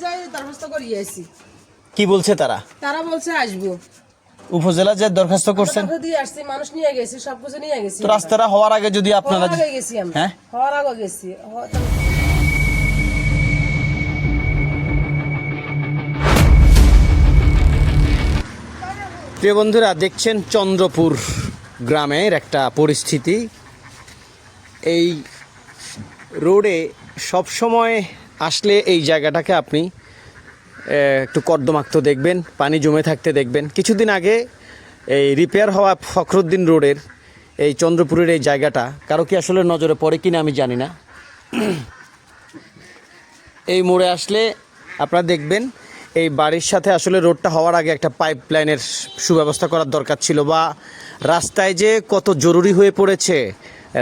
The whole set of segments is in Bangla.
যাই দরখাস্ত করিয়ে আসি। কি বলছে তারা? তারা বলছে আসবো। উপজেলা যে দরখাস্ত করছেন? দরখাস্ত দিয়ে আসছি, মানুষ নিয়ে গেছি, সবকিছু নিয়ে গেছি। তো রাস্তাটা হওয়ার আগে যদি আপনারা হওয়ার আগে গেছি আমরা। হ্যাঁ হওয়ার আগে গেছি। প্রিয় বন্ধুরা, দেখছেন চন্দ্রপুর গ্রামের একটা পরিস্থিতি। এই রোডে সবসময় আসলে এই জায়গাটাকে আপনি একটু কর্দমাক্ত দেখবেন, পানি জমে থাকতে দেখবেন। কিছুদিন আগে এই রিপেয়ার হওয়া ফখরুদ্দিন রোডের এই চন্দ্রপুরের এই জায়গাটা কারো কি আসলে নজরে পড়ে কিনা আমি জানি না। এই মোড়ে আসলে আপনারা দেখবেন এই বাড়ির সাথে আসলে রোডটা হওয়ার আগে একটা পাইপ লাইনের সুব্যবস্থা করার দরকার ছিল, বা রাস্তায় যে কত জরুরি হয়ে পড়েছে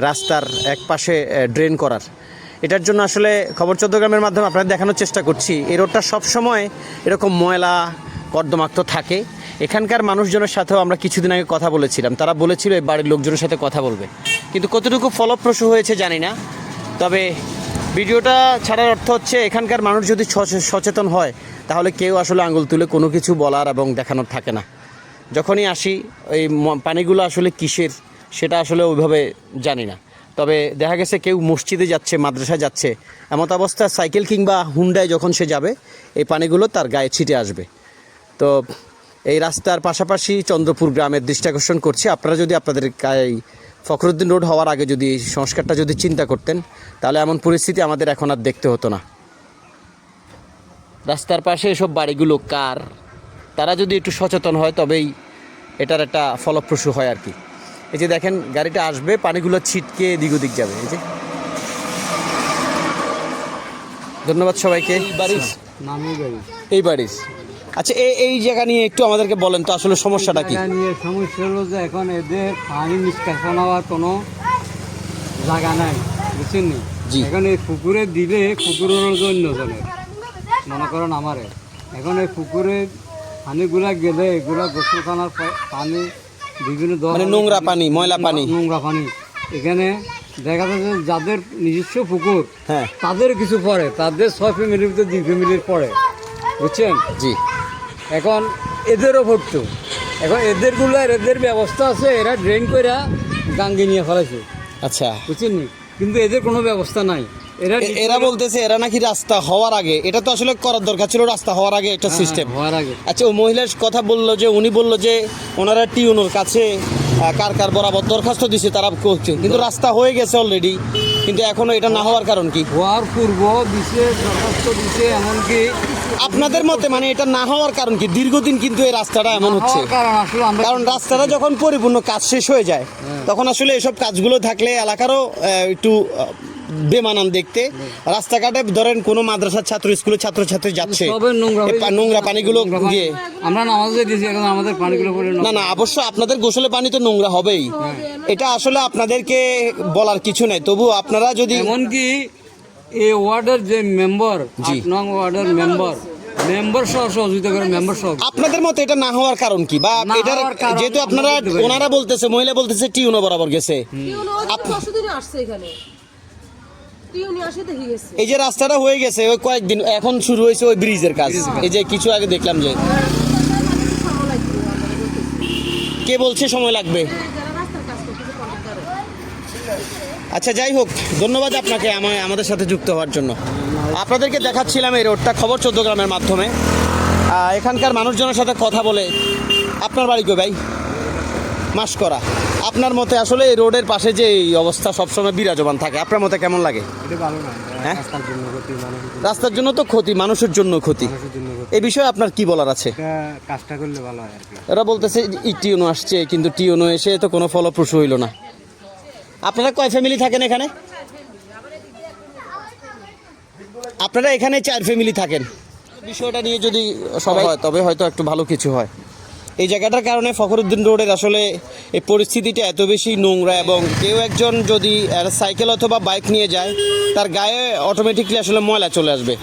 রাস্তার এক পাশে ড্রেন করার। এটার জন্য আসলে খবর চৌদ্দগ্রামের মাধ্যমে আপনাদের দেখানোর চেষ্টা করছি। এই রোডটা সবসময় এরকম ময়লা কর্দমাক্ত থাকে। এখানকার মানুষজনের সাথেও আমরা কিছুদিন আগে কথা বলেছিলাম, তারা বলেছিল এই বাড়ির লোকজনের সাথে কথা বলবে, কিন্তু কতটুকু ফলপ্রসূ হয়েছে জানি না। তবে ভিডিওটা ছাড়ার অর্থ হচ্ছে এখানকার মানুষ যদি সচেতন হয় তাহলে কেউ আসলে আঙুল তুলে কোনো কিছু বলার এবং দেখানোর থাকে না। যখনই আসি এই পানিগুলো আসলে কিসের সেটা আসলে ওইভাবে জানি না। তবে দেখা গেছে কেউ মসজিদে যাচ্ছে, মাদ্রাসায় যাচ্ছে, এমত অবস্থা সাইকেল কিংবা হুন্ডায় যখন সে যাবে এই পানিগুলো তার গায়ে ছিটে আসবে। তো এই রাস্তার পাশাপাশি চন্দ্রপুর গ্রামের দৃষ্টি আকর্ষণ করছি। আপনারা যদি আপনাদের এই ফখরুদ্দিন রোড হওয়ার আগে যদি সংস্কারটা যদি চিন্তা করতেন তাহলে এমন পরিস্থিতি আমাদের এখন আর দেখতে হতো না। রাস্তার পাশে এসব বাড়িগুলো কার, তারা যদি একটু সচেতন হয় তবেই এটার একটা ফলপ্রসূ হয় আর কি। এই যে দেখেন গাড়িটা আসবে, পানিগুলো ছিটকে এদিক ওদিক যাবে। এই যে ধন্যবাদ সবাইকে। এই বাড়ির আচ্ছা, এই জায়গা নিয়ে একটু আমাদেরকে বলেন তো আসলে সমস্যাটা কি? সমস্যা হলো যে এখন এদের পানি নিষ্কাশন হওয়ার কোনো জায়গা নাই, বুঝছেন নি? এখন এই পুকুরে দিলে পুকুরের অন্যজনের, মনে করেন আমারে, এখন এই পুকুরে পানিগুলা গেলে এগুলা গোসলখানার পানি বিভিন্ন মানে নোংরা পানি, ময়লা পানি, নোংরা পানি এখানে দেখা যাচ্ছে যাদের নিজস্ব পুকুর হ্যাঁ তাদের কিছু পড়ে, তাদের 6 ফ্যামিলির ভিতরে 2 ফ্যামিলির পড়ে, বুঝছেন? জি। এখন এদেরও পড়তো, এখন এদের ব্যবস্থা আছে, এরা ড্রেন করে গাঙ্গে নিয়ে ফেলেছে। আচ্ছা, বুঝছেন নি? কিন্তু এদের কোনো ব্যবস্থা নাই। এরা বলতেছে এরা নাকি রাস্তা হওয়ার আগে, এটা তো আসলে করার দরকার ছিল রাস্তা হওয়ার আগে একটা সিস্টেম হওয়ার আগে। আচ্ছা, ও মহিলার কথা বললো যে উনি বললো যে ওনারা টিউনোর কাছে কার বরাবর দরখাস্ত দিছে, তারা করছে, কিন্তু রাস্তা হয়ে গেছে অলরেডি, কিন্তু এখনো এটা না হওয়ার কারণ কি? হওয়ার পূর্ব দিছে, দরখাস্ত দিছে, এমনকি আপনাদের মতে মানে এটা না হওয়ার কারণ কি? দীর্ঘদিন কিন্তু এই রাস্তাটা এমন হচ্ছে, কারণ রাস্তাটা যখন পরিপূর্ণ কাজ শেষ হয়ে যায় তখন আসলে এসব কাজগুলো থাকলে এলাকারও একটু বেমানান দেখতে। রাস্তাঘাটে ধরেন কোনো মাদ্রাসার ছাত্র, স্কুলের ছাত্রছাত্রী যাচ্ছে, নোংরা পানিগুলো দিয়ে আমরা নামাজে দিয়েছি, এখন আমাদের পানিগুলো না অবশ্য আপনাদের গোসলে পানি তো নোংরা হবেই, এটা আসলে আপনাদেরকে বলার কিছু নাই। তবু আপনারা যদি, এমনকি এই ওয়ার্ডের যে মেম্বার, 8 নং ওয়ার্ডের মেম্বার সহ সহযোগিতা করে, মেম্বার সহ, আপনাদের মতে এটা না হওয়ার কারণ কি? বা এটার যেহেতু আপনারা, ওনারা বলতেছে, মহিলা বলতেছে টিউনো বরাবর গেছে, এই যে রাস্তাটা হয়ে গেছে ওই কয়েকদিন, এখন শুরু হয়েছে ওই ব্রিজের কাজ। এই যে কিছু আগে দেখলাম যে কে বলছে সময় লাগবে। আচ্ছা, যাই হোক, ধন্যবাদ আপনাকে আমাদের সাথে যুক্ত হওয়ার জন্য। আপনাদেরকে দেখাচ্ছিলাম এই রোডটা খবর চৌদ্দগ্রামের মাধ্যমে। এখানকার মানুষজনের সাথে কথা বলে, আপনার বাড়ি কই ভাই? মাসকরা। আপনার মতে আসলে এই রোডের পাশে যে এই অবস্থা সবসময় বিরাজমান থাকে, আপনার মতে কেমন লাগে? হ্যাঁ, রাস্তার জন্য তো ক্ষতি, মানুষের জন্য ক্ষতি। এই বিষয়ে আপনার কি বলার আছে? কাজটা করলে ভালো হয় আর কি। এরা বলতেছে টিউনো আসছে, কিন্তু টিউনো এসে তো কোনো ফলপ্রসূ হইল না। আপনারা কয় ফ্যামিলি থাকেন এখানে? আপনারা এখানে 4 ফ্যামিলি থাকেন। বিষয়টা নিয়ে যদি সবাই হয় তবে হয়তো একটু ভালো কিছু হয়। এই জায়গাটার কারণে ফখরুদ্দিন রোডের আসলে এই পরিস্থিতিটা এত বেশি নোংরা, এবং কেউ একজন যদি সাইকেল অথবা বাইক নিয়ে যায় তার গায়ে অটোমেটিকলি আসলে ময়লা চলে আসবে।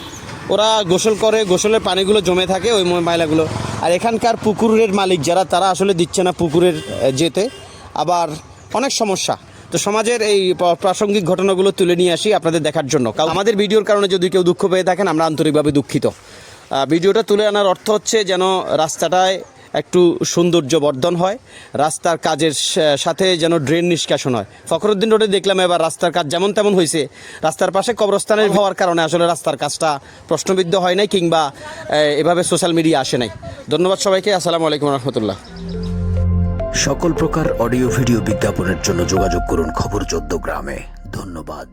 ওরা গোসল করে, গোসলের পানিগুলো জমে থাকে ওই ময়লাগুলো। আর এখানকার পুকুরের মালিক যারা, তারা আসলে দিচ্ছে না পুকুরের যেতে। আবার অনেক সমস্যা, তো সমাজের এই প্রাসঙ্গিক ঘটনাগুলো তুলে নিয়ে আসি আপনাদের দেখার জন্য। আমাদের ভিডিওর কারণে যদি কেউ দুঃখ পেয়ে থাকেন আমরা আন্তরিকভাবে দুঃখিত। ভিডিওটা তুলে আনার অর্থ হচ্ছে যেন রাস্তাটায় একটু সৌন্দর্য বর্ধন হয়, রাস্তার কাজের সাথে যেন ড্রেন নিষ্কাশন হয়। ফখরুদ্দিন রোডে দেখলাম এবার রাস্তার কাজ যেমন তেমন হয়েছে, রাস্তার পাশে কবরস্থানের হওয়ার কারণে আসলে রাস্তার কাজটা প্রশ্নবিদ্ধ হয় নাই কিংবা এভাবে সোশ্যাল মিডিয়া আসে নাই। ধন্যবাদ সবাইকে। আসসালামু আলাইকুম রহমতুল্লাহ। সকল প্রকার অডিও ভিডিও বিজ্ঞাপনের জন্য যোগাযোগ করুন খবর 14 গ্রামে। ধন্যবাদ।